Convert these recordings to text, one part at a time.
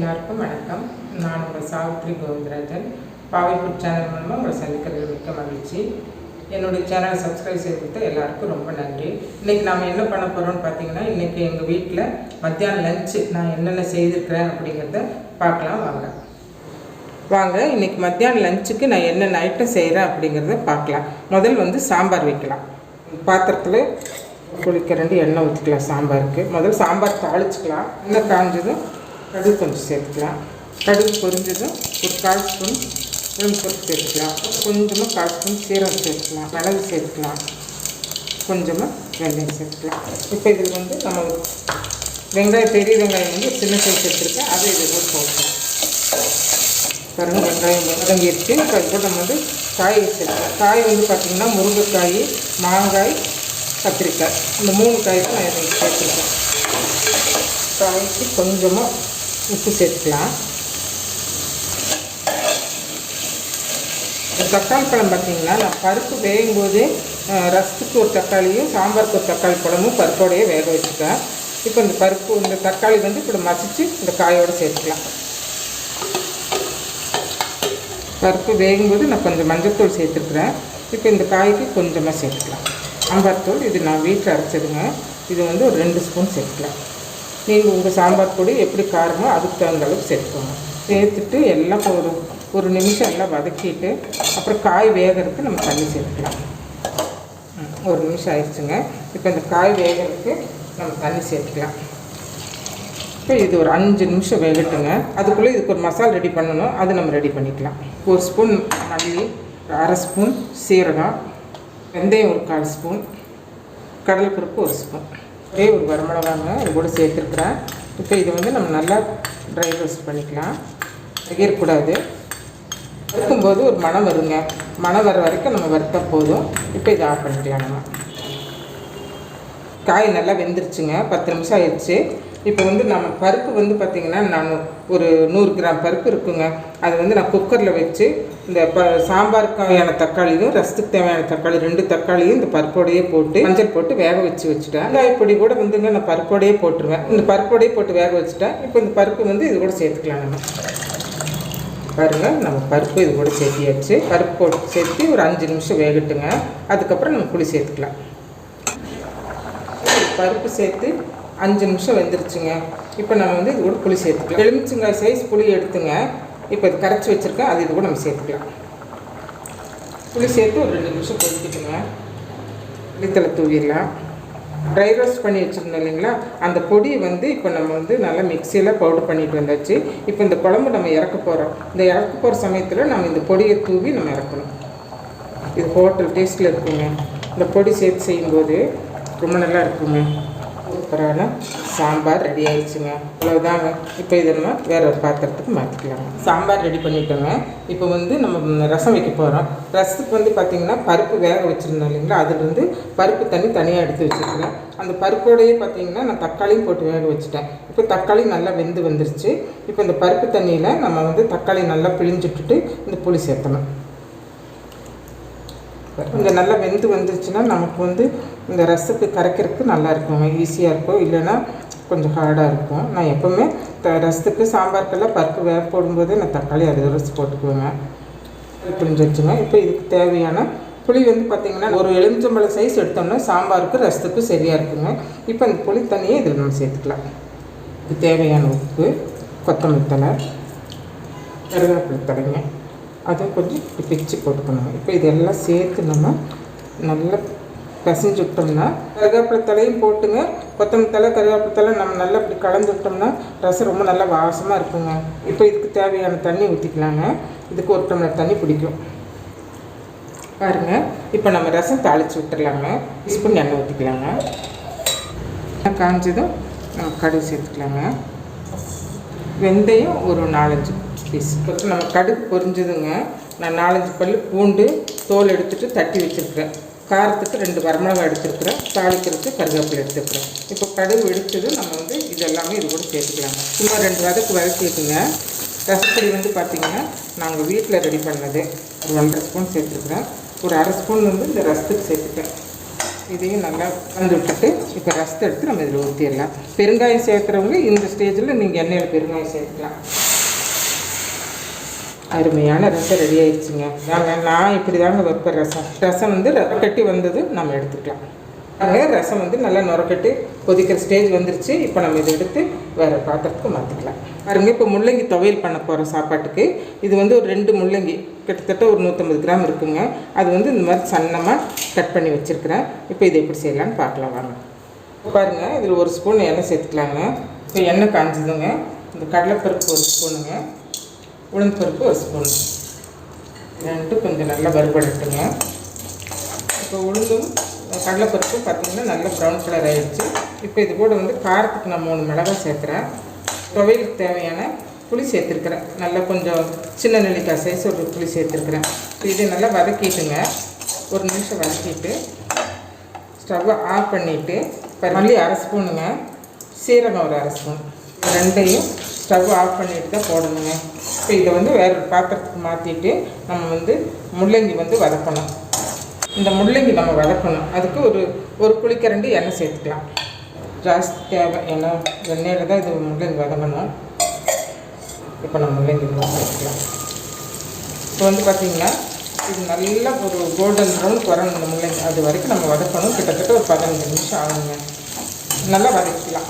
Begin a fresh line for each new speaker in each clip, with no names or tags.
எல்லாருக்கும் வணக்கம். நான் உங்கள் சாவித்ரி கோவிந்தராஜன். பாவை ஃபுட் சேனல் மூலமாக உங்களை சந்திக்கிறது மிக்க மகிழ்ச்சி. என்னுடைய சேனலை சப்ஸ்கிரைப் செய்து கொடுத்த எல்லாருக்கும் ரொம்ப நன்றி. இன்றைக்கி நாம் என்ன பண்ண போகிறோம்னு பார்த்தீங்கன்னா, இன்றைக்கி எங்கள் வீட்டில் மத்தியானம் லஞ்சு நான் என்னென்ன செய்திருக்கிறேன் அப்படிங்கிறத பார்க்கலாம் வாங்க. இன்றைக்கி மத்தியானம் லஞ்சுக்கு நான் என்னென்ன ஐட்டம் செய்கிறேன் அப்படிங்கிறத பார்க்கலாம். முதல் சாம்பார் வைக்கலாம். பாத்திரத்தில் குளிக்கரண்டி எண்ணெய் ஊற்றிக்கலாம். சாம்பாருக்கு முதல் சாம்பார் தாளிச்சிக்கலாம். எண்ணெய் காஞ்சதும் கடுகு கொஞ்சம் சேர்த்துக்கலாம். கடுகு பொரிஞ்சதும் ஒரு 1/4 ஸ்பூன் உளுந்தம்பருப்பு சேர்த்துக்கலாம். கொஞ்சமாக 1/4 ஸ்பூன் சீரகம் சேர்த்துக்கலாம். மிளகு சேர்த்துக்கலாம். கொஞ்சமாக வெந்தயம் சேர்த்துக்கலாம். இப்போ இதில் நம்ம வெங்காயம், பெரிய வெங்காயம் சின்ன சைஸ் எடுத்துருக்கேன், அதை இது கூட போட்டுக்கலாம். பாருங்க, வெங்காயம் வதங்கிடுச்சு. இப்போ இது கூட நம்ம காய் சேர்த்துக்கலாம். காய் பார்த்திங்கன்னா முருங்கைக்காய், மாங்காய், கத்திரிக்காய், இந்த 3 காய் தான் நான் இதை சேர்த்துருக்கேன். காய்க்கு கொஞ்சமாக உப்பு சேர்த்துக்கலாம். தக்காளி பழம் பார்த்திங்கன்னா, நான் பருப்பு வேகும் போதே ரசத்துக்கு ஒரு தக்காளியும் சாம்பாருக்கு ஒரு தக்காளி பழமும் பருப்போடையே வேக வச்சுட்டேன். இப்போ இந்த பருப்பு இந்த தக்காளி இப்படி மசித்து இந்த காயோடு சேர்த்துக்கலாம். பருப்பு வேகும்போது நான் கொஞ்சம் மஞ்சள்தூள் சேர்த்துருக்குறேன். இப்போ இந்த காய்க்கு கொஞ்சமாக சேர்த்துக்கலாம். சாம்பார் தூள் இது நான் வீட்டில் அரைச்சதுங்க. இது ஒரு 2 ஸ்பூன் சேர்த்துக்கலாம். நீங்கள் உங்கள் சாம்பார் பொடி எப்படி காரமோ அதுக்கு தகுந்த அளவுக்கு சேர்த்துக்கோங்க. சேர்த்துட்டு எல்லாம் ஒரு நிமிஷம் எல்லாம் வதக்கிட்டு அப்புறம் காய் வேகிறதுக்கு நம்ம தண்ணி சேர்த்துக்கலாம். 1 நிமிஷம் ஆயிடுச்சுங்க. இப்போ இந்த காய் வேகிறதுக்கு நம்ம தண்ணி சேர்த்துக்கலாம். இப்போ இது ஒரு 5 நிமிஷம் வேகட்டுங்க. அதுக்குள்ளே இதுக்கு ஒரு மசாலா ரெடி பண்ணணும், அது நம்ம ரெடி பண்ணிக்கலாம். 1 ஸ்பூன் மல்லி, 1/2 ஸ்பூன் சீரகம், வெந்தயம் ஒரு 1/4 ஸ்பூன், கடலைப்பருப்பு 1 ஸ்பூன், ஒரு வரமிளகாங்க இது கூட சேர்த்துருக்குறேன். இப்போ இது நம்ம நல்லா ட்ரை ரோஸ்ட் பண்ணிக்கலாம். எகிரக்கூடாது. வறுக்கும்போது ஒரு மணம் வருங்க. மணம் வர வரைக்கும் நம்ம வறுத்தா போதும். இப்போ இதை ஆஃப் பண்ணிக்கலாம். நம்ம காய் நல்லா வெந்துருச்சுங்க. 10 நிமிஷம் ஆயிடுச்சு. இப்போ நம்ம பருப்பு பார்த்திங்கன்னா, நான் ஒரு 100 கிராம் பருப்பு இருக்குங்க. அதை நான் குக்கரில் வச்சு இந்த சாம்பாருக்கு தேவையான தக்காளியும் ரசத்துக்கு தேவையான தக்காளி 2 தக்காளியும் இந்த பருப்போடையே போட்டு மஞ்சள் போட்டு வேக வச்சுட்டேன். வெங்காயப்பொடி கூட நான் பருப்போடையே போட்டுருவேன். இந்த பருப்போடையே போட்டு வேக வச்சுட்டேன். இப்போ இந்த பருப்பு இது கூட சேர்த்துக்கலாம். நம்ம பாருங்கள், நம்ம பருப்பு இது கூட சேர்த்தியாச்சு. பருப்பு போட்டு சேர்த்து ஒரு 5 நிமிஷம் வேகட்டுங்க. அதுக்கப்புறம் நம்ம புளி சேர்த்துக்கலாம். பருப்பு சேர்த்து 5 நிமிஷம் வெந்துருச்சுங்க. இப்போ நம்ம இது கூட புளி சேர்த்துக்கலாம். எலுமிச்சங்காய் சைஸ் புளி எடுத்துங்க. இப்போ இது கரைச்சி வச்சுருக்கேன், அது இது கூட நம்ம சேர்த்துக்கலாம். புளி சேர்த்து ஒரு 2 நிமிஷம் கொதிக்கிட்டுங்க. புளித்தலை தூவிடலாம். ட்ரை ரோஸ்ட் பண்ணி வச்சுருந்தோம் இல்லைங்களா, அந்த பொடியை இப்போ நம்ம நல்லா மிக்சியில் பவுடர் பண்ணிட்டு வந்தாச்சு. இப்போ இந்த குழம்பு நம்ம இறக்க போகிறோம். இந்த இறக்க போகிற சமயத்தில் நம்ம இந்த பொடியை தூவி நம்ம இறக்கணும். இது ஹோட்டல் டேஸ்ட்டில் இருக்குங்க. இந்த பொடி சேர்த்து செய்யும்போது ரொம்ப நல்லா இருக்குங்க. சூப்பரான சாம்பார் ரெடி ஆயிடுச்சுங்க. அவ்வளோதாங்க. இப்போ இதை நம்ம வேற ஒரு பாத்திரத்துக்கு மாற்றிக்கலாங்க. சாம்பார் ரெடி பண்ணிட்டோங்க. இப்போ நம்ம ரசம் வைக்க போகிறோம். ரசத்துக்கு பார்த்திங்கன்னா, பருப்பு வேக வச்சுருந்தோம் இல்லைங்களா, அதுலேருந்து பருப்பு தண்ணி தனியாக எடுத்து வச்சுருக்கேன். அந்த பருப்போடையே பார்த்திங்கன்னா, நான் தக்காளியும் போட்டு வேக வச்சுட்டேன். இப்போ தக்காளி நல்லா வெந்து வந்துருச்சு. இப்போ இந்த பருப்பு தண்ணியில் நம்ம தக்காளி நல்லா பிழிஞ்சுட்டுட்டு இந்த புளி சேர்த்தணும். இங்கே நல்லா வெந்து வந்துருச்சுன்னா நமக்கு இந்த ரசத்துக்கு கரைக்கிறதுக்கு நல்லா இருக்குங்க. ஈஸியாக இருக்கும். இல்லைன்னா கொஞ்சம் ஹார்டாக இருக்கும். நான் எப்போவுமே ரசத்துக்கு சாம்பாருக்கெல்லாம் பருப்பு வேக போடும்போதே நான் தக்காளி அது ரசு போட்டுக்குவேங்க. புளிஞ்சு வச்சுங்க. இப்போ இதுக்கு தேவையான புளி பார்த்திங்கன்னா, ஒரு எலுமிச்சம்பழம் சைஸ் எடுத்தோம்னா சாம்பாருக்கு ரசத்துக்கு சரியாக இருக்குங்க. இப்போ அந்த புளி தண்ணியை இதில் நம்ம சேர்த்துக்கலாம். இதுக்கு தேவையான உப்பு, கொத்தமல்லி தழை, கருவேப்பிலை தலைங்க, அதை கொஞ்சம் பிச்சு போட்டுக்கணும். இப்போ இதெல்லாம் சேர்த்து நம்ம நல்லா பிசைஞ்சு விட்டோம்னா, கருவேப்பிலை தலையும் போட்டுங்க, கொத்தமல்லி தழை, கருவேப்பிலை தழை நம்ம நல்லா இப்படி கலந்து விட்டோம்னா ரசம் ரொம்ப நல்லா வாசமாக இருக்குங்க. இப்போ இதுக்கு தேவையான தண்ணி ஊற்றிக்கலாங்க. இதுக்கு 1 டம்ளர் தண்ணி பிடிக்கும் பாருங்கள். இப்போ நம்ம ரசம் தாளித்து விட்டுடலாங்க. டீஸ்பூன் எண்ணெய் ஊற்றிக்கலாங்க. காஞ்சதும் நம்ம கடுகு சேர்த்துக்கலாங்க. வெந்தயம் ஒரு 4-5 பீஸ். நம்ம கடுகு பொரிஞ்சதுங்க. நான் 4-5 பல் பூண்டு தோல் எடுத்துகிட்டு தட்டி வச்சுருக்கிறேன். காரத்துக்கு 2 வரமிளகாய் எடுத்துருக்குறேன். தாளிக்கிறதுக்கு கருவேப்பிலை எடுத்துருக்குறேன். இப்போ கடுகு வெடிச்சது நம்ம இது எல்லாமே இது கூட சேர்த்துக்கலாங்க. சும்மா 2 வதக்கு வதக்கிட்டுங்க. ரசப்பொடி பார்த்திங்கன்னா, நாங்கள் வீட்டில் ரெடி பண்ணது ஒரு 1.5 ஸ்பூன் சேர்த்துருக்குறேன். ஒரு 1/2 ஸ்பூன் இந்த ரசத்துக்கு சேர்த்துட்டேன். இதையும் நல்லா கலந்து விட்டுட்டு இப்போ ரசத்தை எடுத்து நம்ம இதில் ஊற்றிடலாம். பெருங்காயம் சேர்த்துறவங்க இந்த ஸ்டேஜில் நீங்கள் எண்ணெயில் பெருங்காயம் சேர்த்துக்கலாம். அருமையான ரசம் ரெடி ஆயிடுச்சுங்க. நான் இப்படி தாங்க வைப்பேன். ரசம் வந்து கட்டி வந்தது நம்ம எடுத்துக்கலாம். ரசம் வந்து நல்லா நுரக்கட்டு கொதிக்கிற ஸ்டேஜ் வந்துருச்சு. இப்போ நம்ம இதை எடுத்து வேறு பாத்திரத்துக்கு மாற்றிக்கலாம். பாருங்க, இப்போ முள்ளங்கி துவையல் பண்ண போகிறோம் சாப்பாட்டுக்கு. இது வந்து ஒரு 2 முள்ளங்கி கிட்டத்தட்ட ஒரு 150 கிராம் இருக்குங்க. அது வந்து இந்த மாதிரி சன்னமாக கட் பண்ணி வச்சுருக்கிறேன். இப்போ இதை எப்படி செய்யலான்னு பார்க்கலாம் வாங்க. பாருங்கள், இதில் 1 ஸ்பூன் எண்ணெய் சேர்த்துக்கலாங்க. இப்போ எண்ணெய் காய்ஞ்சதுங்க. இந்த கடலைப்பருப்பு 1 ஸ்பூனுங்க, உளுந்து பருப்பு 1 ஸ்பூன், 2 கொஞ்சம் நல்லா வறுபடட்டுங்க. இப்போ உளுந்தும் கடலைப்பருப்பு பார்த்திங்கன்னா நல்லா ப்ரௌன் கலர் ஆகிடுச்சு. இப்போ இது கூட வந்து காரத்துக்கு நான் 3 மிளகாய் சேர்த்துறேன். துவையலுக்கு தேவையான புளி சேர்த்துருக்குறேன். நல்லா கொஞ்சம் சின்ன நெல்லிக்காய் சைஸ் ஒரு புளி சேர்த்துருக்குறேன். இதை நல்லா வதக்கிட்டுங்க, 1 நிமிஷம் வதக்கிட்டு ஸ்டவ்வை ஆஃப் பண்ணிவிட்டு மல்லி 1/2 ஸ்பூனுங்க, சீரகம் ஒரு 1/2 ஸ்பூன், 2யும் ஸ்டவ் ஆஃப் பண்ணிட்டு தான் போடணுங்க. இப்போ இதை வந்து வேறு ஒரு பாத்திரத்துக்கு மாற்றிட்டு நம்ம வந்து முள்ளங்கி வந்து வதக்கணும். இந்த முள்ளங்கி நம்ம வதக்கணும். அதுக்கு ஒரு குழிக்கரண்டி எண்ணெய் சேர்த்துக்கலாம். ஜாஸ்தி தேவை, ஏன்னா எண்ணெயில் தான் இது முள்ளங்கி வதங்கணும். இப்போ நம்ம முள்ளங்கி சேர்த்துக்கலாம். இப்போ வந்து பார்த்திங்கன்னா இது நல்லா ஒரு கோல்டன் ப்ரௌன் வரணும். இந்த முள்ளங்கி அது வரைக்கும் நம்ம வதக்கணும். கிட்டத்தட்ட ஒரு 15 நிமிஷம் ஆகுங்க. நல்லா வதக்கிக்கலாம்.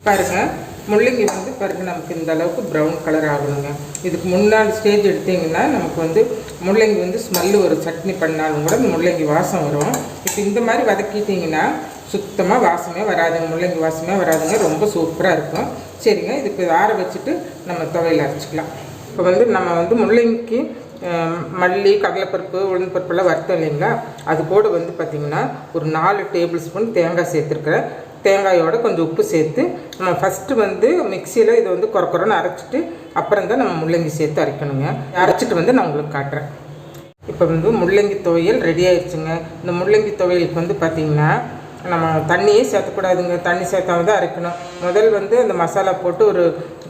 பாருங்கள், முள்ளங்கி வந்து பாருங்கள் நமக்கு இந்த அளவுக்கு ப்ரௌன் கலர் ஆகணுங்க. இதுக்கு முன்னாடி ஸ்டேஜ் எடுத்திங்கன்னா நமக்கு வந்து முள்ளங்கி வந்து ஸ்மெல்லு ஒரு சட்னி பண்ணாலும் கூட முள்ளங்கி வாசம் வரும். இப்போ இந்த மாதிரி வதக்கிட்டிங்கன்னா சுத்தமாக வாசமே வராதுங்க, முள்ளங்கி வாசமே வராதுங்க, ரொம்ப சூப்பராக இருக்கும். சரிங்க, இதுக்கு ஆற வச்சுட்டு நம்ம துவையல் அரைச்சிக்கலாம். இப்போ வந்து நம்ம வந்து முள்ளங்கிக்கு மல்லி, கடலைப்பருப்பு, உளுந்து பருப்பெல்லாம் வறுத்தோம் இல்லைங்களா, அது கூட வந்து பார்த்திங்கன்னா ஒரு 4 டேபிள் ஸ்பூன் தேங்காய் சேர்த்துருக்குறேன். தேங்காயோட கொஞ்சம் உப்பு சேர்த்து நம்ம ஃபஸ்ட்டு வந்து மிக்சியில் இதை வந்து குறக்குறன்னு அரைச்சிட்டு அப்புறம் தான் நம்ம முள்ளங்கி சேர்த்து அரைக்கணுங்க. அரைச்சிட்டு வந்து நான் உங்களுக்கு காட்டுறேன். இப்போ வந்து முள்ளங்கி துவையல் ரெடி ஆயிடுச்சுங்க. இந்த முள்ளங்கி துவையலுக்கு வந்து பார்த்திங்கன்னா நம்ம தண்ணியே சேர்த்தக்கூடாதுங்க. தண்ணி சேர்த்தாம தான் அரைக்கணும். முதல் வந்து அந்த மசாலா போட்டு ஒரு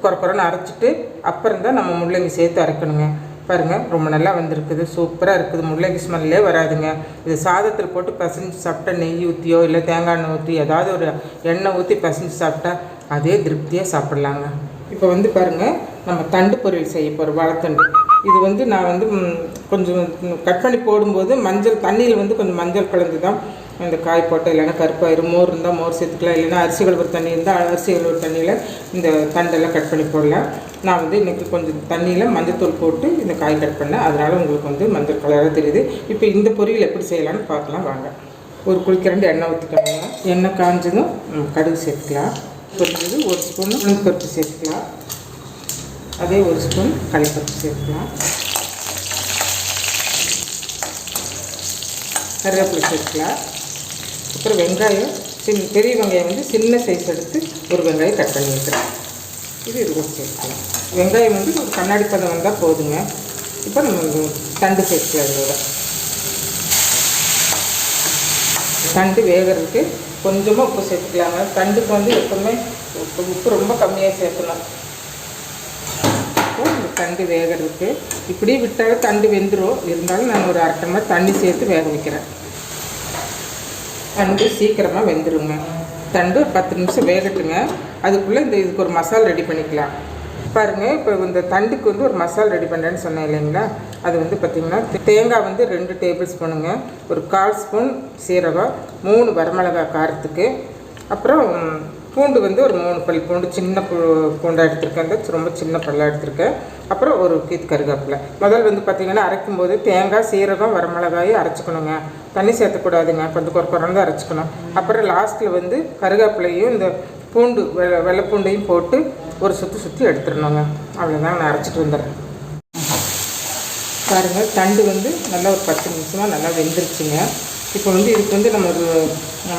குறக்குறன்னு அரைச்சிட்டு அப்புறம் தான் நம்ம முள்ளங்கி சேர்த்து அரைக்கணுங்க. பாருங்கள், ரொம்ப நல்லா வந்திருக்குது, சூப்பராக இருக்குது. முள்ளங்கி ஸ்மெல்லே வராதுங்க. இது சாதத்தில் போட்டு பசைஞ்சு சாப்பிட்டா, நெய் ஊற்றியோ இல்லை தேங்காய் எண்ணெய் ஊற்றி ஏதாவது ஒரு எண்ணெய் ஊற்றி பசைஞ்சு சாப்பிட்டா அதே திருப்தியாக சாப்பிட்லாங்க. இப்போ வந்து பாருங்கள், நம்ம தண்டு பொரியல் செய்ய போகிறோம், வாழைத்தண்டு. இது வந்து நான் வந்து கொஞ்சம் கட் பண்ணி போடும்போது மஞ்சள் தண்ணியில் வந்து கொஞ்சம் மஞ்சள் கலந்து தான் இந்த காய் போட்டால், இல்லைன்னா கருப்பாயிரும். மோர் இருந்தால் மோர் சேர்த்துக்கலாம், இல்லைன்னா அரிசி கழுவுற தண்ணி இருந்தால் அரிசி கழுவுற தண்ணியில் இந்த தண்டெல்லாம் கட் பண்ணி போடலாம். நான் வந்து இன்றைக்கி கொஞ்சம் தண்ணியில் மஞ்சத்தூள் போட்டு இந்த காய் கட் பண்ணேன், அதனால் உங்களுக்கு வந்து மஞ்சள் கலராக தெரியுது. இப்போ இந்த பொரியல் எப்படி செய்யலான்னு பார்க்கலாம் வாங்க. ஒரு குழிக்கரண்டி எண்ணெய் ஊற்றிக்கணுங்க. எண்ணெய் காஞ்சதும் கடுகு சேர்த்துக்கலாம். பொரிஞ்சது 1 ஸ்பூன் உளுந்து பருப்பு சேர்த்துக்கலாம். அதே 1 ஸ்பூன் கடலைப்பருப்பு சேர்த்துக்கலாம். கருவேப்பிலை சேர்த்துக்கலாம். அப்புறம் வெங்காயம், பெரிய வெங்காயம் வந்து சின்ன சைஸ் எடுத்து ஒரு வெங்காயம் கட் பண்ணி வைக்கிறேன். இது கூட சேர்த்துக்கலாம். வெங்காயம் வந்து ஒரு கண்ணாடி பதம் வந்தால் போதுங்க. இப்போ நம்ம தண்டு சேர்த்துக்கலாம். இதோட தண்டு வேகிறதுக்கு கொஞ்சமாக உப்பு சேர்த்துக்கலாங்க. தண்டுக்கு வந்து எப்பவுமே உப்பு ரொம்ப கம்மியாக சேர்க்கணும். இந்த தண்டு வேகிறதுக்கு இப்படியே விட்டாலும் தண்டு வெந்துடும். இருந்தாலும் நான் ஒரு 1/2 டம்ளர் தண்ணி சேர்த்து வேக வைக்கிறேன். தண்டு சீக்கிரமாக வெந்துடுங்க. தண்டு ஒரு 10 நிமிஷம் வேகட்டுங்க. அதுக்குள்ளே இதுக்கு ஒரு மசாலா ரெடி பண்ணிக்கலாம். பாருங்கள், இப்போ இந்த தண்டுக்கு வந்து ஒரு மசாலா ரெடி பண்ணுறேன்னு சொன்னேன் இல்லைங்களா, அது வந்து பார்த்திங்கன்னா தேங்காய் வந்து 2 டேபிள் ஸ்பூனுங்க, ஒரு 1/4 ஸ்பூன் சீரகம், 3 வரமிளகாய் காரத்துக்கு, அப்புறம் பூண்டு வந்து ஒரு 3 பல் பூண்டு, சின்ன பூண்டாக எடுத்திருக்கேன், ரொம்ப சின்ன பல்லாக எடுத்திருக்கேன். அப்புறம் ஒரு கீத்து கருவேப்பிலை. முதல் வந்து பார்த்திங்கன்னா அரைக்கும் போது தேங்காய், சீரகம், வரமிளகாயை அரைச்சிக்கணுங்க. தண்ணி சேர்த்தக்கூடாதுங்க, கொஞ்சம் குறந்து அரைச்சிக்கணும். அப்புறம் லாஸ்ட்டில் வந்து கருவேப்பிலையும் இந்த பூண்டு வெள்ளைப்பூண்டையும் போட்டு ஒரு சுற்றி எடுத்துடணுங்க. அவ்வளோதாங்க, நான் அரைச்சிட்டு வந்துடுறேன். பாருங்கள், தண்டு வந்து நல்லா ஒரு 10 நிமிஷமாக நல்லா வெந்துருச்சுங்க. இப்போ வந்து இதுக்கு வந்து நம்ம ஒரு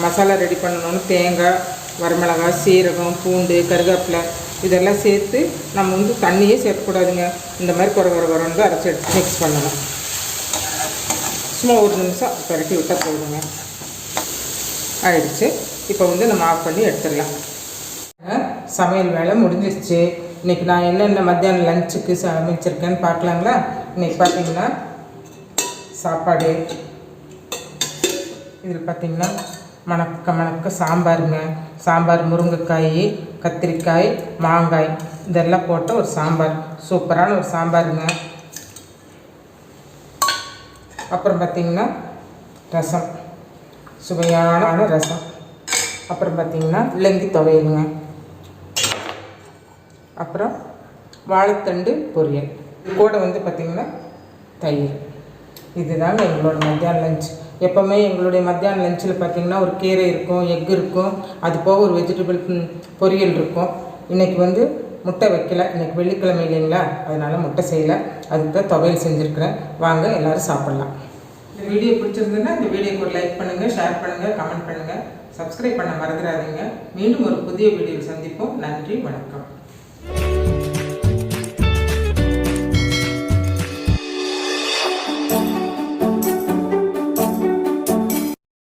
மசாலா ரெடி பண்ணணும்னு தேங்காய், வரமிளகாய், சீரகம், பூண்டு, கருவேப்பிலை இதெல்லாம் சேர்த்து நம்ம வந்து தண்ணியே சேர்க்கக்கூடாதுங்க. இந்த மாதிரி குறந்து அரைச்சி எடுத்து மிக்ஸ் பண்ணணும். சும்மா 1 நிமிஷம் பரட்டி விட்டால் போதுங்க. ஆயிடுச்சு. இப்போ வந்து நம்ம ஆஃப் பண்ணி எடுத்துடலாம். சமையல் வேலை முடிஞ்சிருச்சு. இன்றைக்கி நான் என்னென்ன மத்தியானம் லஞ்சுக்கு சமைச்சிருக்கேன்னு பார்க்கலாங்களா. இன்றைக்கி பார்த்திங்கன்னா சாப்பாடு, இதில் பார்த்திங்கன்னா மணக்க சாம்பாருங்க. சாம்பார் முருங்கைக்காய், கத்திரிக்காய், மாங்காய் இதெல்லாம் போட்டு ஒரு சாம்பார், சூப்பரான ஒரு சாம்பாருங்க. அப்புறம் பார்த்திங்கன்னா ரசம், சுவையான ரசம். அப்புறம் பார்த்திங்கன்னா முள்ளங்கி துவையலுங்க. அப்புறம் வாழைத்தண்டு பொரியல், கூட வந்து பார்த்திங்கன்னா தயிர். இதுதாங்க எங்களோட மத்தியான லஞ்ச். எப்போவுமே எங்களுடைய மத்தியான லஞ்சில் பார்த்திங்கன்னா ஒரு கீரை இருக்கும், எக் இருக்கும், அது போக ஒரு வெஜிடபிள் பொரியல் இருக்கும். இன்றைக்கி வந்து முட்டை வைக்கலை, இன்றைக்கி வெள்ளிக்கிழமை இல்லைங்களா, அதனால் முட்டை செய்யலை. அதுக்கு தான் துவையல் செஞ்சுருக்கிறேன். வாங்க எல்லோரும் சாப்பிட்லாம். இந்த வீடியோ பிடிச்சிருந்ததுன்னா இந்த வீடியோக்கு ஒரு லைக் பண்ணுங்கள், ஷேர் பண்ணுங்கள், கமெண்ட் பண்ணுங்கள், சப்ஸ்கிரைப் பண்ண மறந்துடாதீங்க. மீண்டும் ஒரு புதிய வீடியோவில் சந்திப்போம். நன்றி, வணக்கம்.